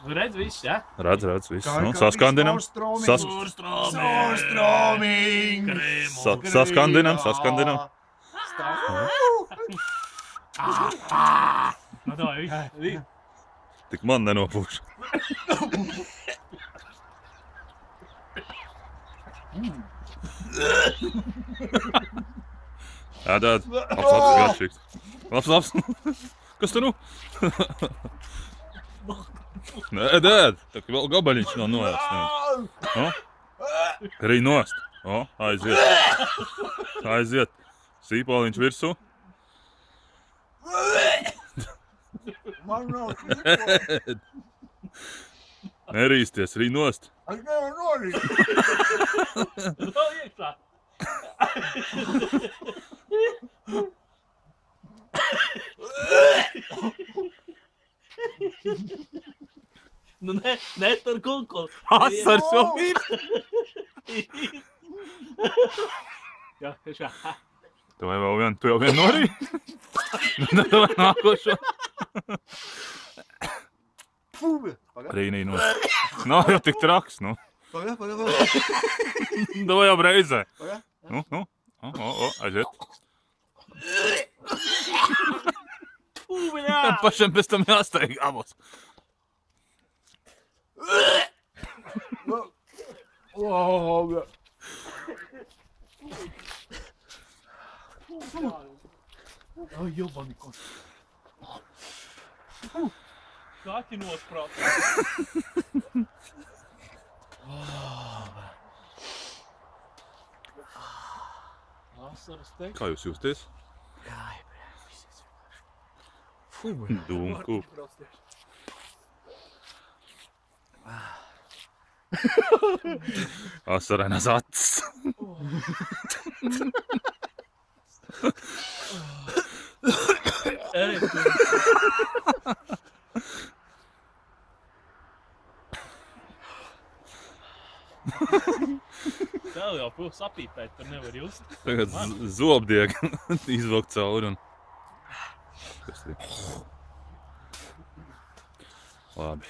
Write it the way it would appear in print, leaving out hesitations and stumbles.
Redz viss, ja? Redz, viss. Nu, saskandinam. Surstroming! Saskandinam. Nu, davai, viss. Tik man nenopūš. Ēdēt. Labs, garšīgs. Labs. Kas tu nu? Nē, ēdēt. Tā kā vēl gabaliņš nav noēsts. No? Arī nost. O, aiziet. Sīpāliņš virsū. Man nav sīpāliņš. Nerīsties, arī nost. Es nevaru norīt. Vēl iekšā. Nu, netur kunkuli. Asars jau ir. Jā, tiešā. Tu vai vēl vienu, tu jau vienu norī? Nu, tu vai nākošo. Rīnī nost. Nav jau tik traks, nu. Paga. Tu vai jau reizē. Nu. Aiziet. Pūviņā! Pašam pēc tam jāsteig abos. Ai, jobanikos. Kaķi nosprāt. Asaras teikt. Kā jūs jūsties? Dūmku. Asarainas acis. Tev jau pils apīpēt, tur nevar just. Tagad zobdiegi izvilkt cauri un... Kas ir? Labi.